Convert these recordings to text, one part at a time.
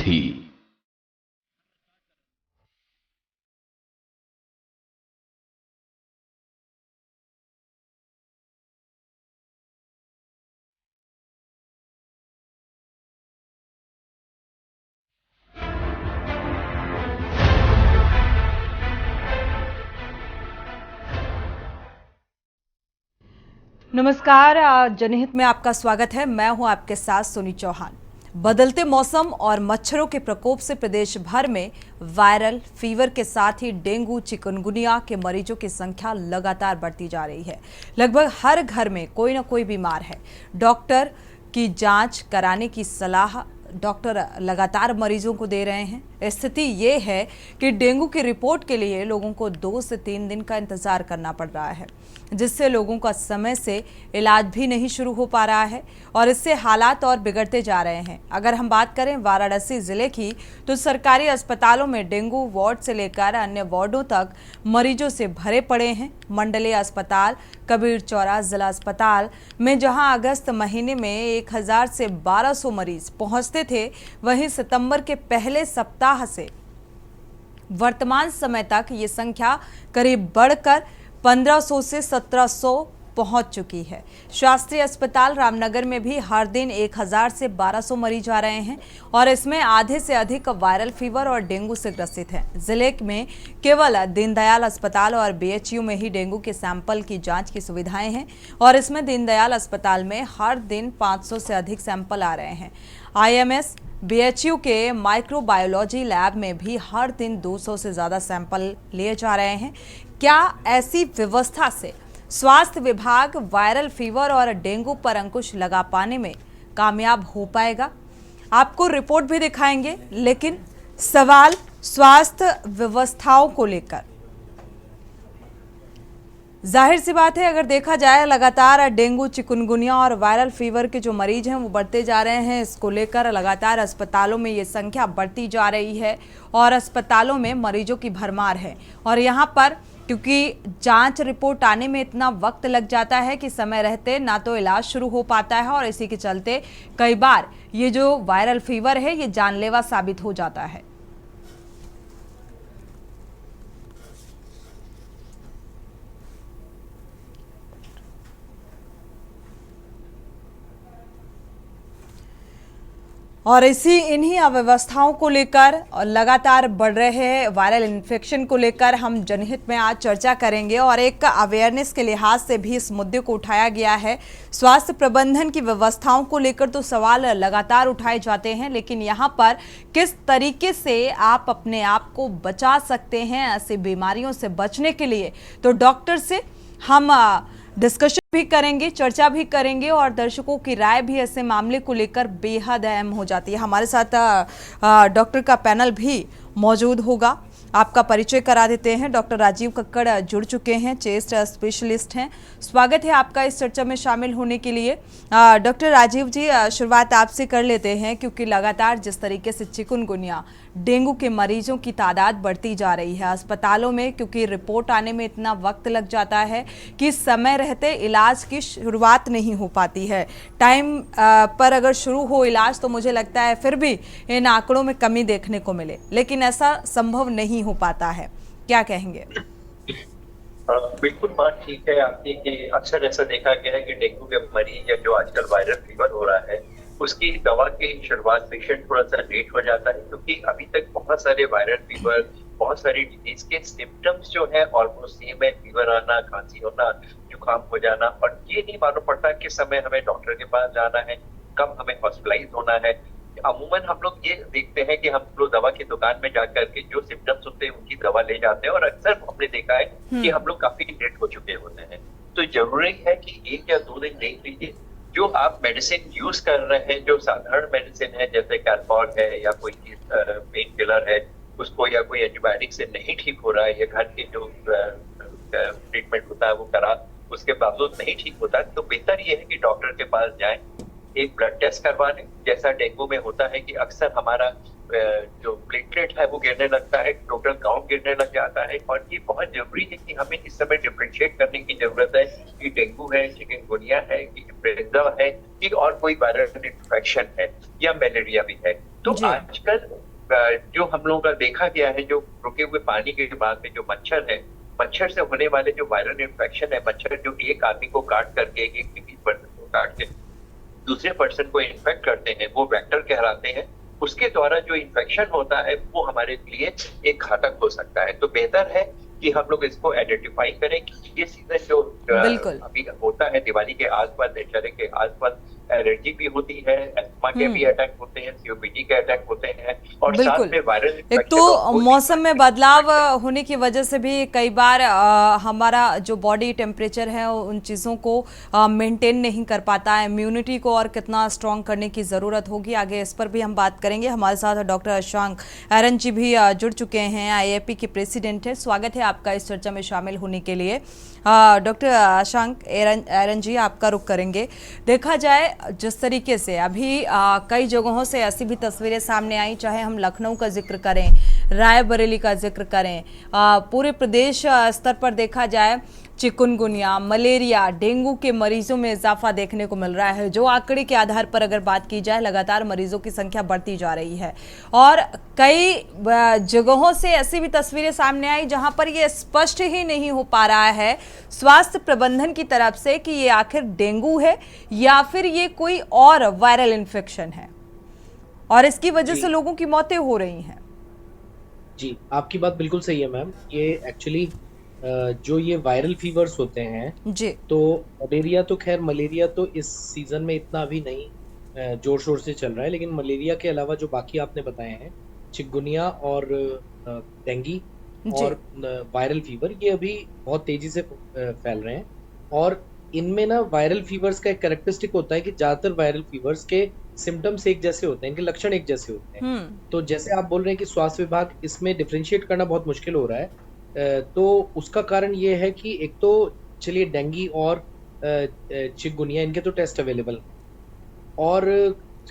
थी। नमस्कार, जनहित में आपका स्वागत है। मैं हूं आपके साथ सोनी चौहान। बदलते मौसम और मच्छरों के प्रकोप से प्रदेश भर में वायरल फीवर के साथ ही डेंगू चिकनगुनिया के मरीजों की संख्या लगातार बढ़ती जा रही है। लगभग हर घर में कोई ना कोई बीमार है। डॉक्टर की जांच कराने की सलाह डॉक्टर लगातार मरीजों को दे रहे हैं। स्थिति ये है कि डेंगू की रिपोर्ट के लिए लोगों को 2 से 3 दिन का इंतजार करना पड़ रहा है, जिससे लोगों का समय से इलाज भी नहीं शुरू हो पा रहा है और इससे हालात और बिगड़ते जा रहे हैं। अगर हम बात करें वाराणसी जिले की, तो सरकारी अस्पतालों में डेंगू वार्ड से लेकर अन्य वार्डों तक मरीजों से भरे पड़े हैं। मंडलीय अस्पताल कबीर चौरा जिला अस्पताल में जहां अगस्त महीने में 1000 से 1200 मरीज पहुंचते थे, वहीं सितंबर के पहले सप्ताह से वर्तमान समय तक ये संख्या करीब बढ़कर 1500 से 1700 पहुंच चुकी है। शास्त्रीय अस्पताल रामनगर में भी हर दिन 1000 से 1200 मरीज आ रहे हैं और इसमें आधे से अधिक वायरल फीवर और डेंगू से ग्रसित हैं। जिले में केवल दीनदयाल अस्पताल और बीएचयू में ही डेंगू के सैंपल की जांच की सुविधाएं हैं और इसमें दीनदयाल अस्पताल में हर दिन 500 से अधिक सैंपल आ रहे हैं। आईएमएस बीएचयू के माइक्रोबायोलॉजी लैब में भी हर दिन 200 से ज़्यादा सैंपल लिए जा रहे हैं। क्या ऐसी व्यवस्था से स्वास्थ्य विभाग वायरल फीवर और डेंगू पर अंकुश लगा पाने में कामयाब हो पाएगा? आपको रिपोर्ट भी दिखाएंगे, लेकिन सवाल स्वास्थ्य व्यवस्थाओं को लेकर। जाहिर सी बात है, अगर देखा जाए लगातार डेंगू चिकनगुनिया और वायरल फीवर के जो मरीज हैं वो बढ़ते जा रहे हैं। इसको लेकर लगातार अस्पतालों में ये संख्या बढ़ती जा रही है और अस्पतालों में मरीजों की भरमार है। और यहाँ पर क्योंकि जांच रिपोर्ट आने में इतना वक्त लग जाता है कि समय रहते ना तो इलाज शुरू हो पाता है और इसी के चलते कई बार ये जो वायरल फीवर है ये जानलेवा साबित हो जाता है। और इन्हीं अव्यवस्थाओं को लेकर और लगातार बढ़ रहे वायरल इन्फेक्शन को लेकर हम जनहित में आज चर्चा करेंगे और एक अवेयरनेस के लिहाज से भी इस मुद्दे को उठाया गया है। स्वास्थ्य प्रबंधन की व्यवस्थाओं को लेकर तो सवाल लगातार उठाए जाते हैं, लेकिन यहाँ पर किस तरीके से आप अपने आप को बचा सकते हैं ऐसी बीमारियों से बचने के लिए, तो डॉक्टर से हम डिस्कशन भी करेंगे, चर्चा भी करेंगे और दर्शकों की राय भी ऐसे मामले को लेकर बेहद अहम हो जाती है। हमारे साथ डॉक्टर का पैनल भी मौजूद होगा। आपका परिचय करा देते हैं। डॉक्टर राजीव कक्कड़ जुड़ चुके हैं, चेस्ट स्पेशलिस्ट हैं। स्वागत है आपका इस चर्चा में शामिल होने के लिए। डॉक्टर राजीव जी, शुरुआत आपसे कर लेते हैं, क्योंकि लगातार जिस तरीके से चिकनगुनिया डेंगू के मरीजों की तादाद बढ़ती जा रही है अस्पतालों में, क्योंकि रिपोर्ट आने में इतना वक्त लग जाता है कि समय रहते इलाज की शुरुआत नहीं हो पाती है। टाइम पर अगर शुरू हो इलाज तो मुझे लगता है फिर भी इन आंकड़ों में कमी देखने को मिले, लेकिन ऐसा संभव नहीं हो पाता है। क्या कहेंगे? बिल्कुल बात ठीक है आपकी कि अक्सर ऐसा देखा गया है कि डेंगू के मरीज या जो आजकल वायरल फीवर हो रहा है उसकी दवा की शुरुआत पेशेंट थोड़ा सा लेट हो जाता है, क्योंकि अभी तक बहुत सारे वायरल फीवर, बहुत सारी डिजीज के सिम्टम्स जो है ऑलमोस्ट सेम है। फीवर आना, खांसी होना, जुकाम हो जाना, और ये नहीं मालूम पड़ता किस समय हमें डॉक्टर के पास जाना है, कब हमें हॉस्पिटलाइज होना है। अमूमन हम लोग ये देखते हैं कि हम लोग दवा की दुकान में जाकर के जो सिम्टम्स होते हैं उनकी दवा ले जाते हैं, और अक्सर हमने देखा है कि हम लोग काफी लेट हो चुके होते हैं। तो जरूरी है कि 1 या 2 दिन देख लीजिए, जो आप मेडिसिन यूज कर रहे हैं, जो साधारण मेडिसिन है जैसे कैल्पॉल है या कोई पेन किलर है, उसको या कोई एंटीबायोटिक से नहीं ठीक हो रहा है, या घर के जो ट्रीटमेंट होता है वो करा, उसके बावजूद नहीं ठीक होता, तो बेहतर ये है कि डॉक्टर के पास जाएं, एक ब्लड टेस्ट करवा लें। जैसा डेंगू में होता है कि अक्सर हमारा जो प्लेटलेट है वो गिरने लगता है, टोटल काउंट गिरने लग जाता है, और ये बहुत जरूरी है कि हमें इस समय डिफरेंशिएट करने की जरूरत है कि डेंगू है, चिकनगुनिया है, कि इन्फ्लुएंजा है, कि और कोई वायरल इन्फेक्शन है या मलेरिया भी है। तो जी। आजकल जो हम लोगों का देखा गया है, जो रुके हुए पानी के बाद में जो मच्छर है, मच्छर से होने वाले जो वायरल इन्फेक्शन है, मच्छर जो एक आदमी को काट करके, एक पर्सन को काट के दूसरे पर्सन को इन्फेक्ट करते हैं, वो वेक्टर कहलाते हैं। उसके द्वारा जो इन्फेक्शन होता है वो हमारे लिए एक घातक हो सकता है। तो बेहतर है कि हम लोग इसको आइडेंटिफाई करें कि ये सीजन जो बिल्कुल। अभी होता है दिवाली के आसपास, दशहरे के आसपास, एलर्जी भी होती है, अस्थमा के भी हम्म। अटैक होते हैं, सीओपीडी के अटैक होते हैं, और साथ बिल्कुल। में वायरल एक इन्फेक्शन और तो फूड मौसम में बदलाव इन्फेक्शन। होने की वजह से भी कई बार हमारा जो बॉडी टेम्परेचर है उन चीज़ों को मेंटेन नहीं कर पाता है। इम्यूनिटी को और कितना स्ट्रांग करने की ज़रूरत होगी, आगे इस पर भी हम बात करेंगे। हमारे साथ डॉक्टर अशांक एरन जी भी जुड़ चुके हैं, आईएपी के प्रेसिडेंट है। स्वागत है आपका इस चर्चा में शामिल होने के लिए। डॉक्टर अशांक एरन जी, आपका रुख करेंगे। देखा जाए जिस तरीके से अभी कई जगहों से ऐसी भी तस्वीरें सामने आई, चाहे हम लखनऊ का जिक्र करें, रायबरेली का जिक्र करें, पूरे प्रदेश स्तर पर देखा जाए चिकुनगुनिया, मलेरिया, डेंगू के मरीजों में इजाफा देखने को मिल रहा है। जो आंकड़े के आधार पर अगर बात की जाए, लगातार मरीजों की संख्या बढ़ती जा रही है और कई जगहों से ऐसी भी तस्वीरें सामने आई जहां पर यह स्पष्ट ही नहीं हो पा रहा है स्वास्थ्य प्रबंधन की तरफ से कि ये आखिर डेंगू है या फिर ये कोई और वायरल इन्फेक्शन है, और इसकी वजह से लोगों की मौतें हो रही हैं। जी, आपकी बात बिल्कुल सही है मैम। ये एक्चुअली जो ये वायरल फीवर्स होते हैं, जी। तो मलेरिया तो खैर, मलेरिया तो इस सीजन में इतना अभी नहीं जोर शोर से चल रहा है, लेकिन मलेरिया के अलावा जो बाकी आपने बताए हैं, चिकनगुनिया और डेंगी जी। और वायरल फीवर, ये अभी बहुत तेजी से फैल रहे हैं। और इनमें ना वायरल फीवर्स का एक कैरेक्टरिस्टिक होता है कि ज्यादातर वायरल फीवर्स के सिम्टम्स एक जैसे होते हैं, इनके लक्षण एक जैसे होते हैं। तो जैसे आप बोल रहे हैं कि स्वास्थ्य विभाग इसमें डिफरेंशिएट करना बहुत मुश्किल हो रहा है, तो उसका कारण ये है कि एक तो चलिए डेंगी और चिकनगुनिया, इनके तो टेस्ट अवेलेबल, और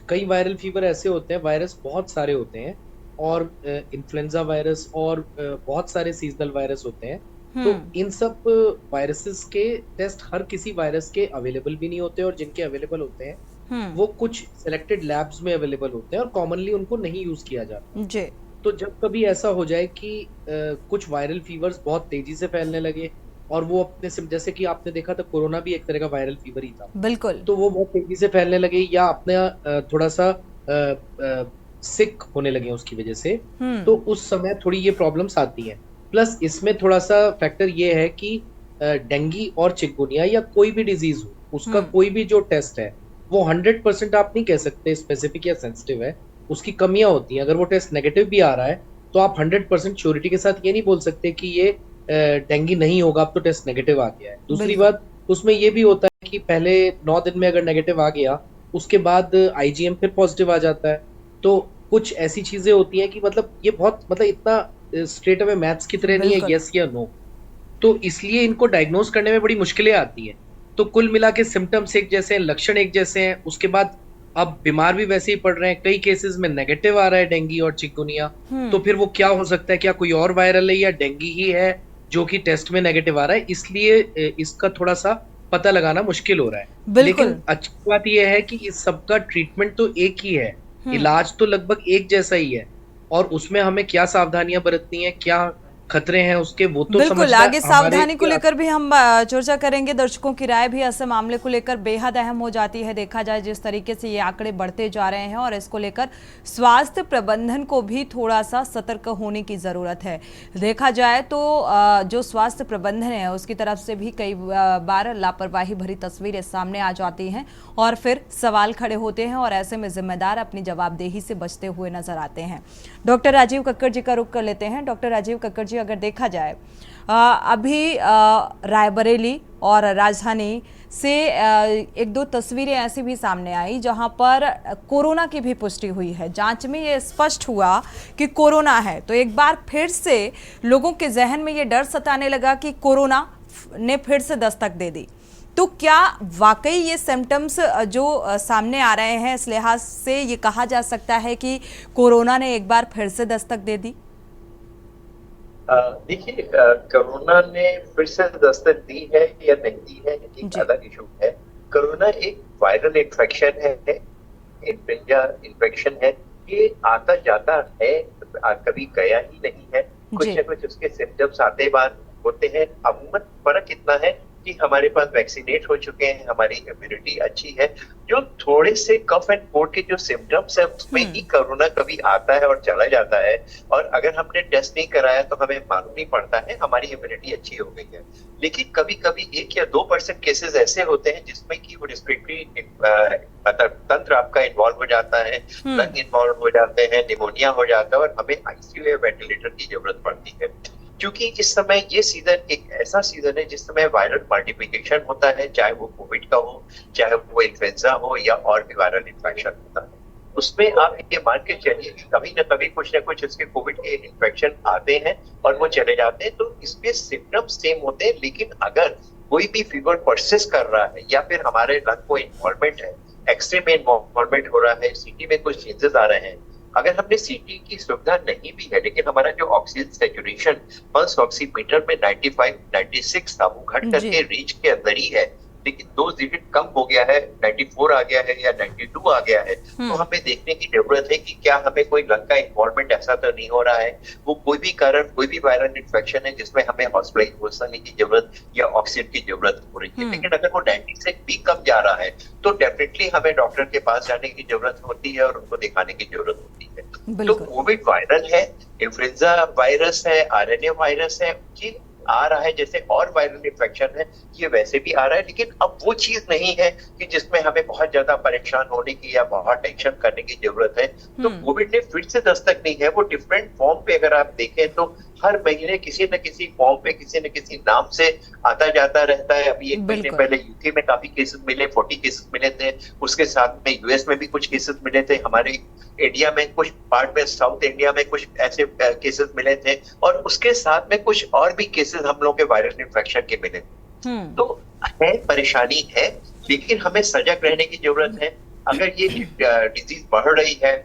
कई वायरल फीवर ऐसे होते हैं, वायरस बहुत सारे होते हैं, और इन्फ्लुएंजा वायरस और बहुत सारे सीजनल वायरस होते हैं। तो इन सब वायरसेस के टेस्ट हर किसी वायरस के अवेलेबल भी नहीं होते, और जिनके अवेलेबल होते हैं वो कुछ सिलेक्टेड लैब्स में अवेलेबल होते हैं और कॉमनली उनको नहीं यूज किया जाता। जी। तो जब कभी ऐसा हो जाए कि कुछ वायरल फीवर्स बहुत तेजी से फैलने लगे, और वो अपने जैसे कि आपने देखा था, कोरोना भी एक तरह का वायरल फीवर ही था, बिल्कुल। तो वो बहुत तेजी से फैलने लगे या अपने थोड़ा सा सिक होने लगे उसकी वजह से, तो उस समय थोड़ी ये प्रॉब्लम्स आती हैं। प्लस इसमें थोड़ा सा फैक्टर ये है कि डेंगी और चिकनगुनिया या कोई भी डिजीज हो, उसका कोई भी जो टेस्ट है वो 100% आप नहीं कह सकते स्पेसिफिक या सेंसिटिव है, उसकी कमियां होती हैं। अगर वो टेस्ट नेगेटिव भी आ रहा है तो आप 100% श्योरिटी के साथ ये नहीं बोल सकते कि ये डेंगी नहीं होगा, अब तो टेस्ट नेगेटिव आ गया है। दूसरी बात, उसमें ये भी होता है कि पहले 9 दिन में अगर नेगेटिव आ गया, उसके बाद आईजीएम फिर पॉजिटिव आ जाता है। तो कुछ ऐसी चीजें होती हैं कि मतलब ये बहुत, मतलब इतना स्ट्रेट अवे मैथ्स की तरह नहीं है यस या नो, तो इसलिए इनको डायग्नोज करने में बड़ी मुश्किलें आती हैं। तो कुल मिला के सिम्टम्स एक जैसे हैं, लक्षण एक जैसे हैं, उसके बाद अब बीमार भी वैसे ही पड़ रहे हैं। कई केसेस में नेगेटिव आ रहा है डेंगी और चिकनगुनिया, तो फिर वो क्या हो सकता है, क्या कोई और वायरल है या डेंगी ही है जो कि टेस्ट में नेगेटिव आ रहा है, इसलिए इसका थोड़ा सा पता लगाना मुश्किल हो रहा है। लेकिन अच्छी बात यह है कि इस सबका ट्रीटमेंट तो एक ही है, इलाज तो लगभग एक जैसा ही है, और उसमें हमें क्या सावधानियां बरतनी है, क्या खतरे हैं उसके, वो तो बिल्कुल। आगे सावधानी को लेकर भी हम चर्चा करेंगे। दर्शकों की राय भी ऐसे मामले को लेकर बेहद अहम हो जाती है। देखा जाए जिस तरीके से ये आंकड़े बढ़ते जा रहे हैं, और इसको लेकर स्वास्थ्य प्रबंधन को भी थोड़ा सा सतर्क होने की ज़रूरत है। देखा जाए तो जो स्वास्थ्य प्रबंधन है उसकी तरफ से भी कई बार लापरवाही भरी तस्वीरें सामने आ जाती हैं और फिर सवाल खड़े होते हैं, और ऐसे में जिम्मेदार अपनी जवाबदेही से बचते हुए नजर आते हैं। डॉक्टर राजीव कक्कड़ जी का रुख कर लेते हैं। डॉक्टर राजीव कक्कड़ जी, अगर देखा जाए अभी रायबरेली और राजधानी से एक दो तस्वीरें ऐसी भी सामने आई जहां पर कोरोना की भी पुष्टि हुई है। जांच में ये स्पष्ट हुआ कि कोरोना है, तो एक बार फिर से लोगों के जहन में ये डर सताने लगा कि कोरोना ने फिर से दस्तक दे दी। तो क्या वाकई ये सिम्टम्स जो सामने आ रहे हैं, इस लिहाज से ये कहा जा सकता है कि कोरोना ने एक बार फिर से दस्तक दे दी? देखिए, कोरोना ने फिर से दस्तक दी है या नहीं दी है, एक अलग इशू है। कोरोना एक वायरल इन्फेक्शन है, इन्फ्लुएंजा इन्फेक्शन है, ये आता जाता है, कभी गया ही नहीं है। कुछ जी। ना कुछ उसके सिम्टम्स आते बाद होते हैं। अमूमन फर्क इतना है कि हमारे पास वैक्सीनेट हो चुके हैं, हमारी इम्यूनिटी अच्छी है। जो थोड़े से कफ एंड कोल्ड के जो सिम्टम्स है उसमें ही कोरोना कभी आता है और चला जाता है, और अगर हमने टेस्ट नहीं कराया तो हमें मालूम नहीं पड़ता है, हमारी इम्यूनिटी अच्छी हो गई है। लेकिन कभी कभी 1 या 2% केसेस ऐसे होते हैं जिसमें कि वो रिस्पिरेटरी तंत्र आपका इन्वॉल्व हो जाता है, लंग इन्वॉल्व हो जाते हैं, निमोनिया हो जाता है और हमें आईसीयू या वेंटिलेटर की जरूरत पड़ती है। क्योंकि इस समय ये सीजन एक ऐसा सीजन है जिस समय वायरल मल्टीप्लिकेशन होता है, चाहे वो कोविड का हो, चाहे वो इन्फ्लुएंजा हो या और भी वायरल इन्फेक्शन होता है। उसमें आप ये मान के चलिए कि कभी ना कुछ इसके कोविड के इन्फेक्शन आते हैं और वो चले जाते हैं, तो इसमें सिम्टम्स सेम होते हैं। लेकिन अगर कोई भी फीवर परसिस्ट कर रहा है या फिर हमारे लंग को इन्वॉल्वमेंट है, एक्सरे में इन्वॉल्वमेंट हो रहा है, सीटी में कुछ चेंजेस आ रहे हैं, अगर हमने सीटी की सुविधा नहीं भी है लेकिन हमारा जो ऑक्सीजन सैचुरेशन पल्स ऑक्सीमीटर में 95 96 था, वो घट करके रीच के अंदर ही है, लेकिन 2 डिजिट कम हो गया है, 94 आ गया है या 92 आ गया है, तो हमें देखने की जरूरत है कि क्या हमें कोई लंग का इन्वॉल्वमेंट ऐसा तो नहीं हो रहा है, वो कोई भी कारण, कोई भी वायरल इन्फेक्शन है जिसमें हमें हॉस्पिटलाइजेशन की जरूरत या ऑक्सीजन की जरूरत हो रही है। लेकिन अगर वो 90 से भी कम जा रहा है तो डेफिनेटली हमें डॉक्टर के पास जाने की जरूरत होती है और उनको दिखाने की जरूरत होती है। तो कोविड वायरल है, इन्फ्लुएंजा वायरस है, आरएनए वायरस है, ये आ रहा है जैसे और वायरल इन्फेक्शन है, ये वैसे भी आ रहा है। लेकिन अब वो चीज नहीं है कि जिसमें हमें बहुत ज्यादा परेशान होने की या बहुत टेंशन करने की जरूरत है। तो कोविड ने फिर से दस्तक दी है, वो डिफरेंट फॉर्म पे अगर आप देखें तो हर महीने किसी न किसी फॉर्म पे किसी न किसी नाम से आता जाता रहता है। अभी 1 महीने पहले यूके में काफी केसेस मिले, 40 केसेस मिले थे, उसके साथ में यूएस में भी कुछ केसेस मिले थे, हमारे इंडिया में कुछ पार्ट में, साउथ इंडिया में कुछ ऐसे केसेस मिले थे, और उसके साथ में कुछ और भी केसेस हम लोग के वायरल इन्फेक्शन के मिले। तो है, परेशानी है, लेकिन हमें सजग रहने की जरूरत है। अगर ये डिजीज बढ़ रही है,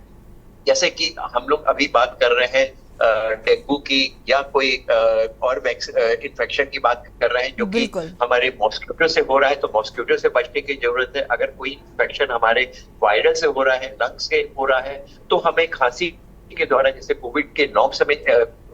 जैसे कि हम लोग अभी बात कर रहे हैं डेंगू की या कोई और इन्फेक्शन की बात कर रहे हैं जो कि हमारे मॉस्किटो से हो रहा है, तो मॉस्किटो से बचने की जरूरत है। अगर कोई इन्फेक्शन हमारे वायरस से हो रहा है, लंग्स से हो रहा है, तो हमें खांसी के द्वारा जैसे कोविड के नॉर्म्स हमें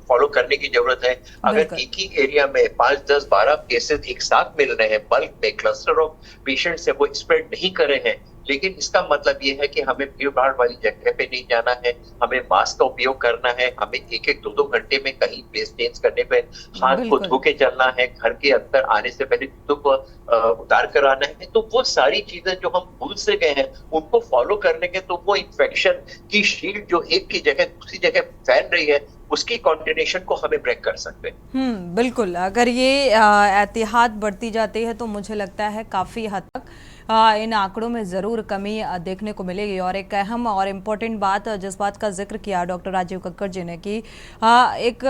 फॉलो करने की जरूरत है। अगर एक ही एरिया में 5, 10, 12 केसेस एक साथ मिल रहे हैं, बल्क में क्लस्टर ऑफ पेशेंट से वो स्प्रेड नहीं कर रहे हैं, लेकिन इसका मतलब ये है कि हमें भीड़ भाड़ वाली जगह पे नहीं जाना है, हमें मास्क का उपयोग करना है, हमें 1-1, 2-2 घंटे में कहीं प्लेस चेंज करने पे हाथ को धो के चलना है, घर के अंदर आने से पहले जूतों को उतार कर आना है। तो वो सारी चीजें जो हम भूल से गए हैं उनको फॉलो कर लेंगे तो वो इन्फेक्शन की शील्ड जो एक की जगह दूसरी जगह फैल रही है, उसकी कॉन्टिन्यूएशन को हमें ब्रेक कर सकते हैं। बिल्कुल, अगर ये एहतियात बढ़ती जाती है तो मुझे लगता है काफ़ी हद तक इन आंकड़ों में ज़रूर कमी देखने को मिलेगी। और एक अहम और इम्पोर्टेंट बात, जिस बात का जिक्र किया डॉक्टर राजीव कक्कड़ जी ने, कि एक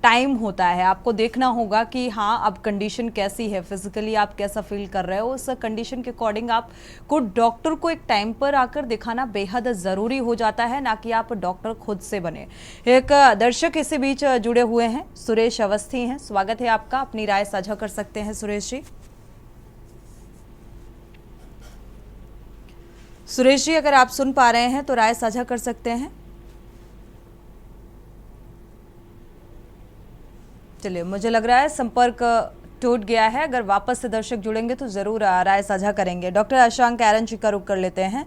टाइम होता है, आपको देखना होगा कि हाँ अब कंडीशन कैसी है, फिजिकली आप कैसा फील कर रहे हो, उस कंडीशन के अकॉर्डिंग आपको डॉक्टर को एक टाइम पर आकर दिखाना बेहद ज़रूरी हो जाता है, ना कि आप डॉक्टर खुद से बने। एक दर्शक इसी बीच जुड़े हुए हैं, सुरेश अवस्थी हैं, स्वागत है आपका, अपनी राय साझा कर सकते हैं सुरेश जी। सुरेश जी, अगर आप सुन पा रहे हैं तो राय साझा कर सकते हैं। चलिए, मुझे लग रहा है संपर्क टूट गया है, अगर वापस से दर्शक जुड़ेंगे तो ज़रूर राय साझा करेंगे। डॉक्टर अशांक एरन जी का रुख कर लेते हैं।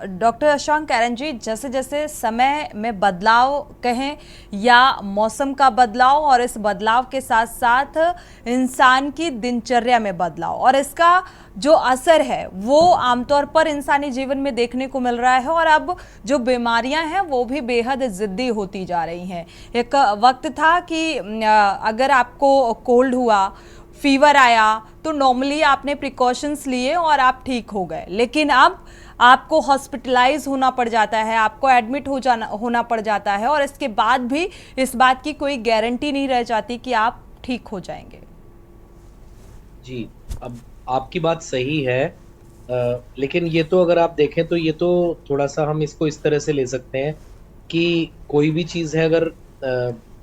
डॉक्टर अशांक एरन जी, जैसे जैसे समय में बदलाव कहें या मौसम का बदलाव, और इस बदलाव के साथ साथ इंसान की दिनचर्या में बदलाव, और इसका जो असर है वो आमतौर पर इंसानी जीवन में देखने को मिल रहा है, और अब जो बीमारियां हैं वो भी बेहद ज़िद्दी होती जा रही हैं। एक वक्त था कि अगर आपको कोल्ड हुआ, फीवर आया, तो नॉर्मली आपने प्रिकॉशंस लिए और आप ठीक हो गए, लेकिन अब आपको हॉस्पिटलाइज होना पड़ जाता है, आपको एडमिट होना पड़ जाता है, और इसके बाद भी इस बात की कोई गारंटी नहीं रह जाती कि आप ठीक हो जाएंगे। जी, अब आपकी बात सही है, लेकिन ये तो अगर आप देखें तो ये तो थोड़ा सा हम इसको इस तरह से ले सकते हैं कि कोई भी चीज़ है, अगर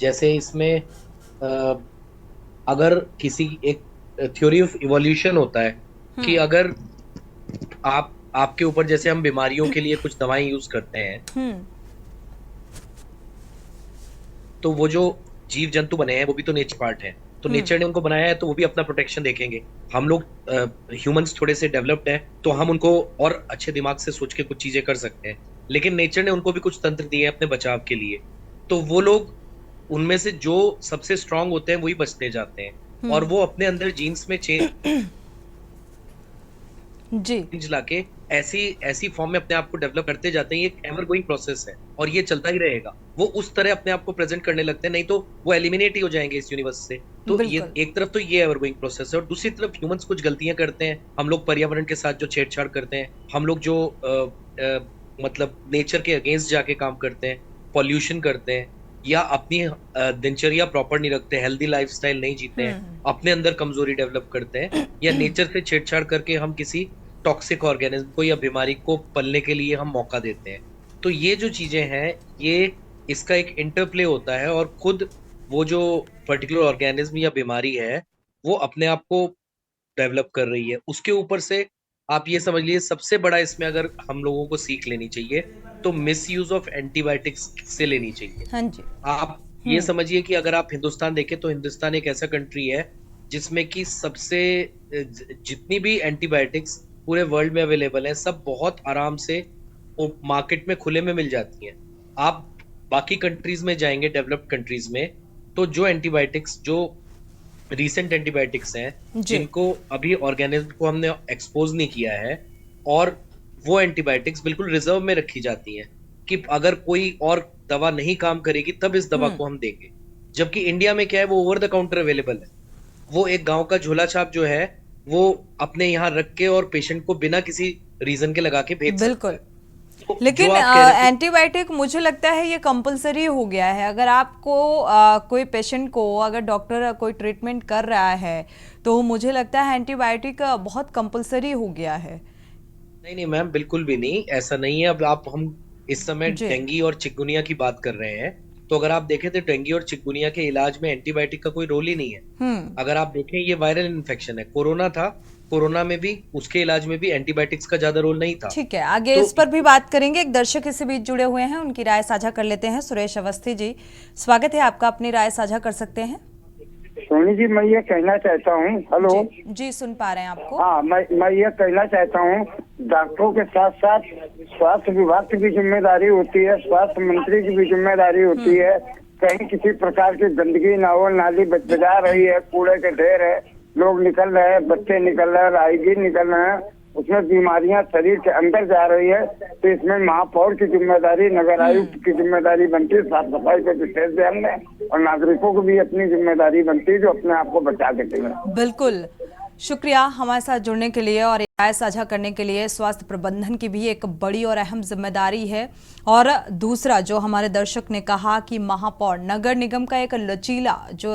जैसे इसमें अगर किसी एक थ्योरी ऑफ इवोल्यूशन होता है कि अगर आपके ऊपर, जैसे हम बीमारियों के लिए कुछ दवाएं यूज करते हैं, तो वो जो जीव जंतु बने हैं वो भी तो नेचर पार्ट है, तो नेचर ने उनको बनाया है तो वो भी अपना प्रोटेक्शन देखेंगे। हम लोग ह्यूमंस थोड़े से डेवलप्ड हैं तो हम उनको और अच्छे दिमाग से सोच के कुछ चीजें कर सकते हैं, लेकिन नेचर ने उनको भी कुछ तंत्र दिए हैं अपने बचाव के लिए। तो वो लोग उनमें से जो सबसे स्ट्रांग होते हैं वही बचते जाते हैं, और वो अपने अंदर जीन्स में चेंज जी लाके ऐसी ऐसी फॉर्म में अपने आप को डेवलप करते जाते हैं। ये एक एवर गोइंग प्रोसेस है और ये चलता ही रहेगा। वो उस तरह अपने आप को प्रेजेंट करने लगते हैं, नहीं तो वो एलिमिनेट ही हो जाएंगे इस यूनिवर्स से। तो ये बिल्कुल। एक तरफ तो ये एवर गोइंग प्रोसेस है, और दूसरी तरफ ह्यूमंस कुछ गलतियां करते हैं। हम लोग पर्यावरण के साथ जो छेड़छाड़ करते हैं, हम लोग जो मतलब नेचर के अगेंस्ट जाके काम करते हैं, पॉल्यूशन करते हैं, या अपनी दिनचर्या प्रॉपर नहीं रखते, हेल्दी लाइफस्टाइल नहीं जीते हैं, अपने अंदर कमजोरी डेवलप करते हैं, या नेचर से छेड़छाड़ करके हम किसी टॉक्सिक ऑर्गेनिज्म को या बीमारी को पलने के लिए हम मौका देते हैं। तो ये जो चीजें हैं, ये इसका एक इंटरप्ले होता है, और खुद वो जो पर्टिकुलर ऑर्गेनिज्म या बीमारी है वो अपने आप को डेवलप कर रही है। उसके ऊपर से आप ये समझ लीजिए सबसे बड़ा इसमें अगर हम लोगों को सीख लेनी चाहिए तो मिस यूज ऑफ एंटीबायोटिक्स से लेनी चाहिए। हाँ जी। आप ये समझिए कि अगर आप हिंदुस्तान देखें तो हिंदुस्तान एक ऐसा कंट्री है जिसमें कि सबसे जितनी भी एंटीबायोटिक्स पूरे वर्ल्ड में अवेलेबल है, सब बहुत आराम से मार्केट में खुले में मिल जाती हैं। आप बाकी कंट्रीज में जाएंगे, डेवलप्ड कंट्रीज में, तो जो एंटीबायोटिक्स जो रीसेंट एंटीबायोटिक्स हैं जिनको अभी ऑर्गेनिज्म को हमने एक्सपोज नहीं किया है, और वो एंटीबायोटिक्स बिल्कुल रिजर्व में रखी जाती हैं कि अगर कोई और दवा नहीं काम करेगी तब इस दवा को हम देंगे। जबकि इंडिया में क्या है, वो ओवर द काउंटर अवेलेबल है। वो एक गांव का झोला छाप जो है वो अपने यहाँ रख के और पेशेंट को बिना किसी रीजन के लगा के भेज सकता है। लेकिन एंटीबायोटिक मुझे लगता है ये कंपलसरी हो गया है। अगर आपको कोई पेशेंट को अगर डॉक्टर कोई ट्रीटमेंट कर रहा है तो मुझे लगता है एंटीबायोटिक बहुत कंपलसरी हो गया है। नहीं नहीं मैम, बिल्कुल भी नहीं, ऐसा नहीं है। अब हम इस समय डेंगू और चिकनगुनिया की बात कर रहे हैं, तो अगर आप देखें तो डेंगू और चिकनगुनिया के इलाज में एंटीबायोटिक का कोई रोल ही नहीं है। अगर आप देखें ये वायरल इन्फेक्शन है, कोरोना था, कोरोना में भी उसके इलाज में भी एंटीबायोटिक्स का ज्यादा रोल नहीं था। ठीक है, आगे तो इस पर भी बात करेंगे। एक दर्शक इसी बीच जुड़े हुए हैं, उनकी राय साझा कर लेते हैं। सुरेश अवस्थी जी, स्वागत है आपका, अपनी राय साझा कर सकते हैं। सोनी जी, मैं ये कहना चाहता हूँ, हेलो जी सुन पा रहे हैं आपको। हाँ, मैं ये कहना चाहता हूँ, डॉक्टरों के साथ साथ स्वास्थ्य विभाग की भी जिम्मेदारी होती है, स्वास्थ्य मंत्री की भी जिम्मेदारी होती है। कहीं किसी प्रकार की गंदगी ना हो, नाली बजा रही है, कूड़े के ढेर है, लोग निकल रहे हैं, बच्चे निकल रहे हैं, राहगीर निकल रहे हैं, उसमें बीमारियां शरीर के अंदर जा रही है। तो इसमें महापौर की जिम्मेदारी, नगर आयुक्त की जिम्मेदारी बनती है साफ सफाई पे विशेष ध्यान दें, और नागरिकों को भी अपनी जिम्मेदारी बनती है जो अपने आप को बचा के चलें। बिल्कुल, शुक्रिया हमारे साथ जुड़ने के लिए और राय साझा करने के लिए। स्वास्थ्य प्रबंधन की भी एक बड़ी और अहम जिम्मेदारी है। और दूसरा जो हमारे दर्शक ने कहा कि महापौर नगर निगम का एक लचीला जो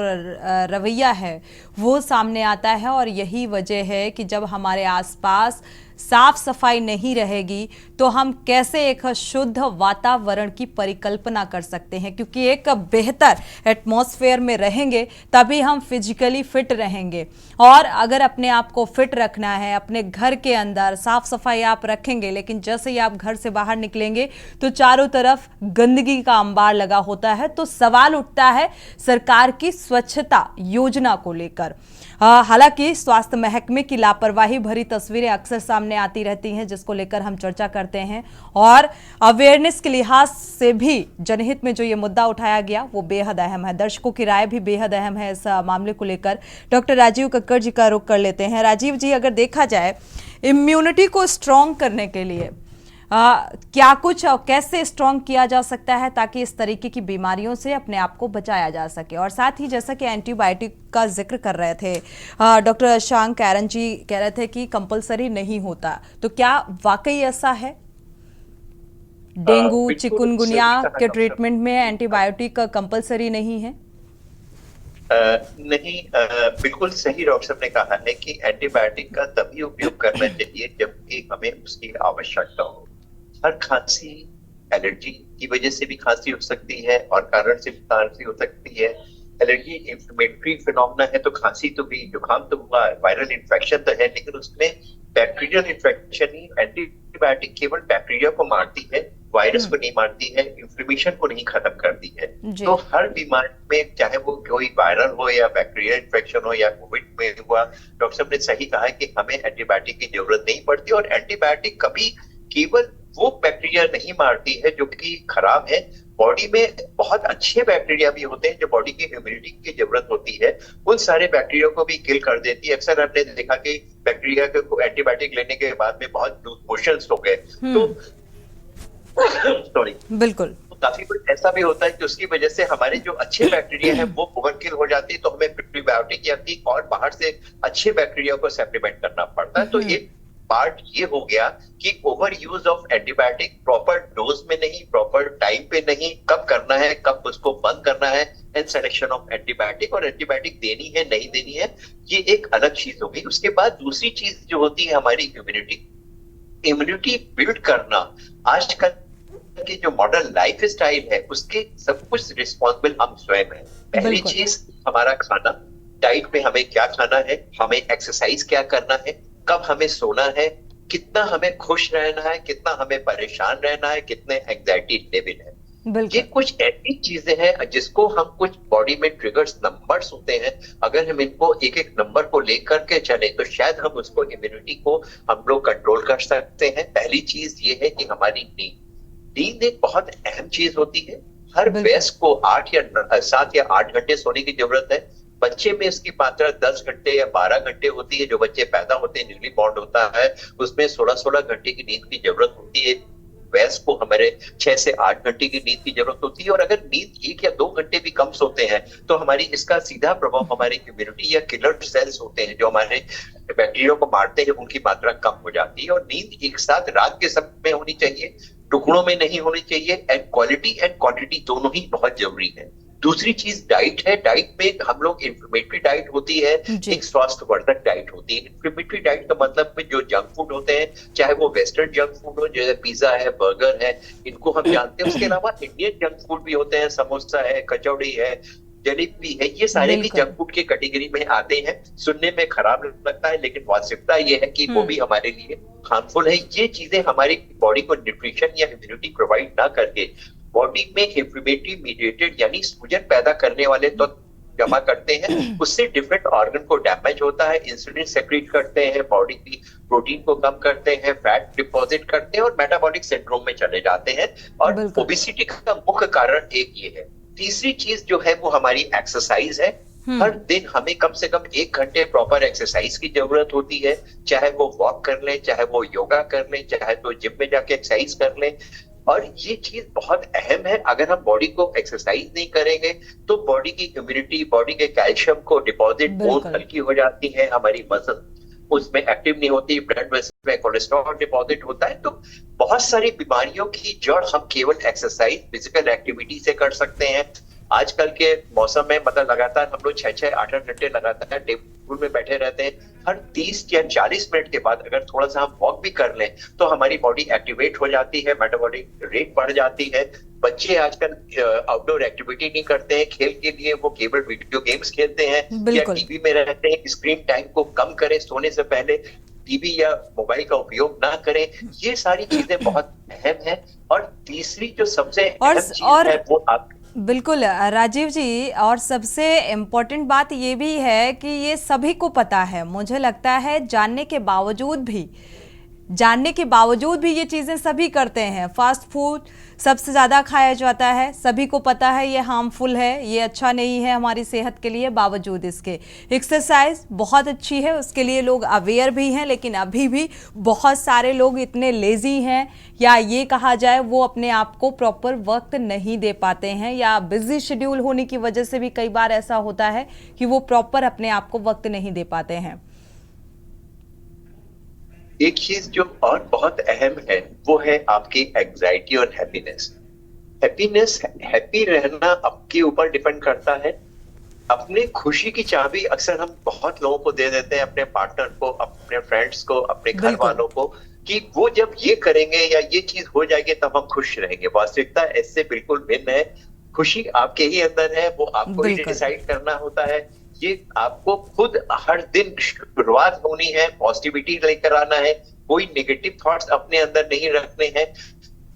रवैया है वो सामने आता है, और यही वजह है कि जब हमारे आसपास साफ सफाई नहीं रहेगी तो हम कैसे एक शुद्ध वातावरण की परिकल्पना कर सकते हैं, क्योंकि एक बेहतर एटमॉस्फेयर में रहेंगे तभी हम फिजिकली फिट रहेंगे। और अगर अपने आप को फिट रखना है, अपने घर के अंदर साफ सफाई आप रखेंगे, लेकिन जैसे ही आप घर से बाहर निकलेंगे तो चारों तरफ गंदगी का अंबार लगा होता है, तो सवाल उठता है सरकार की स्वच्छता योजना को लेकर। हालांकि स्वास्थ्य महकमे की लापरवाही भरी तस्वीरें अक्सर सामने आती रहती हैं, जिसको लेकर हम चर्चा करते हैं, और अवेयरनेस के लिहाज से भी जनहित में जो ये मुद्दा उठाया गया वो बेहद अहम है। दर्शकों की राय भी बेहद अहम है इस मामले को लेकर। डॉक्टर राजीव कक्कड़ जी का रुख कर लेते हैं। राजीव जी, अगर देखा जाए इम्यूनिटी को स्ट्रॉन्ग करने के लिए क्या कुछ और कैसे स्ट्रॉन्ग किया जा सकता है ताकि इस तरीके की बीमारियों से अपने आप को बचाया जा सके? और साथ ही जैसा कि एंटीबायोटिक का जिक्र कर रहे थे डॉक्टर शांक कैरन जी, कह रहे थे कि कंपलसरी नहीं होता, तो क्या वाकई ऐसा है? डेंगू चिकनगुनिया के ट्रीटमेंट में एंटीबायोटिक कंपलसरी नहीं है? नहीं, बिल्कुल सही डॉक्टर साहब ने कहा है कि एंटीबायोटिक का तभी उपयोग करना चाहिए जबकि हमें उसकी आवश्यकता हो। हर खांसी एलर्जी की वजह से भी खांसी हो सकती है और कारण से भी खांसी हो सकती है। एलर्जी इन्फ्लेमेटरी फिनोमेना है, तो खांसी तो भी, जुकाम तो हुआ, वायरल इन्फेक्शन तो है, लेकिन उसमें बैक्टीरियल इन्फेक्शन ही, एंटीबायोटिक केवल बैक्टीरिया को मारती है, वायरस को नहीं मारती है, इन्फ्लेमेशन को नहीं खत्म करती है। तो हर बीमारी में, चाहे वो कोई वायरल हो या बैक्टीरियल इन्फेक्शन हो या कोविड में हुआ, डॉक्टर साहब ने सही कहा है कि हमें एंटीबायोटिक की जरूरत नहीं पड़ती। और एंटीबायोटिक कभी केवल वो बैक्टीरिया नहीं मारती है जो कि खराब है, बॉडी में बहुत अच्छे बैक्टीरिया भी होते हैं जो बॉडी की इम्यूनिटी की जरूरत होती है, उन सारे बैक्टीरिया को भी किल कर देती है। अक्सर हमने देखा कि बैक्टीरिया को एंटीबायोटिक लेने के बाद में बहुत लूज मोशंस हो गए, तो सॉरी, बिल्कुल, तो काफी कुछ ऐसा भी होता है कि उसकी वजह से हमारे जो अच्छे बैक्टीरिया है वो ओवरकिल हो जाती है, तो हमें प्रीबायोटिक या और बाहर से अच्छे बैक्टीरिया को सप्लीमेंट करना पड़ता है। तो एक पार्ट ये हो गया कि over use of antibiotic proper dose में नहीं, प्रॉपर टाइम पे नहीं, कब करना है, कब उसको बंद करना है, एंड सिलेक्शन ऑफ एंटीबायोटिक, और एंटीबायोटिक देनी है नहीं देनी है ये एक अलग चीज होगी। उसके बाद दूसरी चीज जो होती है हमारी इम्यूनिटी बिल्ड करना, आजकल की जो मॉडर्न लाइफ स्टाइल है उसके सब कुछ रिस्पॉन्सिबल हम स्वयं है। पहली चीज हमारा खाना, डाइट में हमें क्या खाना है, हमें एक्सरसाइज क्या करना है, कब हमें सोना है, कितना हमें खुश रहना है, कितना हमें परेशान रहना है, कितने एंजाइटी लेवल है। ये कुछ ऐसी चीजें हैं जिसको हम कुछ बॉडी में ट्रिगर्स नंबर्स होते हैं, अगर हम इनको एक एक नंबर को लेकर के चले तो शायद हम उसको इम्यूनिटी को हम लोग कंट्रोल कर सकते हैं। पहली चीज ये है कि हमारी नींद एक बहुत अहम चीज होती है। हर वयस्क को 7 या 8 घंटे सोने की जरूरत है। बच्चे में इसकी मात्रा 10 घंटे या 12 घंटे होती है। जो बच्चे पैदा होते हैं, न्यूली बॉर्न होता है, उसमें 16-16 घंटे की नींद की जरूरत होती है। वयस्क को हमारे 6 से 8 घंटे की नींद की जरूरत होती है। और अगर नींद 1 या 2 घंटे भी कम सोते हैं तो हमारी इसका सीधा प्रभाव हमारे इम्यूनिटी या किलर सेल्स होते हैं जो हमारे बैक्टीरिया को मारते हैं, उनकी मात्रा कम हो जाती है। और नींद एक साथ रात के समय होनी चाहिए, टुकड़ों में नहीं होनी चाहिए, एंड क्वालिटी एंड क्वांटिटी दोनों ही बहुत जरूरी है। दूसरी चीज डाइट है। डाइट में हम लोग इन्फ्लेमेटरी डाइट होती है, एक स्वास्थ्यवर्धक डाइट होती है। इन्फ्लेमेटरी डाइट का मतलब जो जंक फूड होते हैं, चाहे वो वेस्टर्न जंक फूड हो जैसे पिज्जा है, बर्गर है, इनको हम जानते हैं। उसके अलावा इंडियन जंक फूड भी होते हैं, समोसा है, कचौड़ी है, जलेबी है, ये सारे भी जंक फूड के कैटेगरी में आते हैं। सुनने में खराब लगता है लेकिन वास्तविकता ये है कि वो भी हमारे लिए हार्मफुल है। ये चीजें हमारी बॉडी को न्यूट्रिशन या इम्यूनिटी प्रोवाइड ना करके बॉडी में इन्फ्लेमेटरी मीडिएटेड यानी सूजन पैदा करने वाले तो जमा करते हैं, उससे डिफरेंट ऑर्गन को डैमेज होता है, इंसुलिन सेक्रेट करते हैं, बॉडी की प्रोटीन को कम करते हैं, फैट डिपॉजिट करते हैं और मेटाबॉलिक सिंड्रोम में चले जाते हैं। और ओबेसिटी का मुख्य कारण एक ये है। तीसरी चीज जो है वो हमारी एक्सरसाइज है। हर दिन हमें कम से कम 1 घंटे प्रॉपर एक्सरसाइज की जरूरत होती है, चाहे वो वॉक कर लें, चाहे वो योगा कर लें, चाहे तो जिम में जाके एक्सरसाइज कर लें। और ये चीज बहुत अहम है। अगर हम बॉडी को एक्सरसाइज नहीं करेंगे तो बॉडी की इम्यूनिटी, बॉडी के कैल्शियम को डिपॉजिट, बोन हल्की हो जाती है, हमारी मसल उसमें एक्टिव नहीं होती, ब्लड वेसल में कोलेस्ट्रॉल डिपॉजिट होता है। तो बहुत सारी बीमारियों की जड़ हम केवल एक्सरसाइज, फिजिकल एक्टिविटी से कर सकते हैं। आजकल के मौसम में मतलब लगातार हम लोग 6-6, 8-8 घंटे लगातार टेबल में बैठे रहते हैं। हर 30 या 40 मिनट के बाद अगर थोड़ा सा हम वॉक भी कर लें तो हमारी बॉडी एक्टिवेट हो जाती है, मेटाबॉलिक रेट बढ़ जाती है। बच्चे आजकल आउटडोर एक्टिविटी नहीं करते हैं खेल के लिए, वो केवल वीडियो गेम्स खेलते हैं या टीवी में रहते हैं। स्क्रीन टाइम को कम करें, सोने से पहले टीवी या मोबाइल का उपयोग ना करें। ये सारी चीजें बहुत अहम है। और तीसरी जो सबसे अहम चीज है वो आप बिल्कुल राजीव जी, और सबसे इम्पोर्टेंट बात ये भी है कि ये सभी को पता है, मुझे लगता है जानने के बावजूद भी ये चीज़ें सभी करते हैं। फास्ट फूड सबसे ज़्यादा खाया जाता है, सभी को पता है ये हार्मफुल है, ये अच्छा नहीं है हमारी सेहत के लिए। बावजूद इसके एक्सरसाइज बहुत अच्छी है, उसके लिए लोग अवेयर भी हैं, लेकिन अभी भी बहुत सारे लोग इतने लेजी हैं, या ये कहा जाए वो अपने आप को प्रॉपर वक्त नहीं दे पाते हैं, या बिजी शेड्यूल होने की वजह से भी कई बार ऐसा होता है कि वो प्रॉपर अपने आप को वक्त नहीं दे पाते हैं। एक चीज जो और बहुत अहम है वो है आपकी एंजाइटी और हैप्पीनेस। हैप्पी रहना आपके ऊपर डिपेंड करता है। अपने खुशी की चाबी अक्सर हम बहुत लोगों को दे देते हैं, अपने पार्टनर को, अपने फ्रेंड्स को, अपने घर वालों को, कि वो जब ये करेंगे या ये चीज हो जाएगी तब हम खुश रहेंगे। वास्तविकता इससे बिल्कुल भिन्न है। खुशी आपके ही अंदर है, वो आपको ही डिसाइड करना होता है। ये आपको खुद हर दिन शुरुआत होनी है, पॉजिटिविटी लेकर आना है, कोई नेगेटिव थॉट्स अपने अंदर नहीं रखने हैं।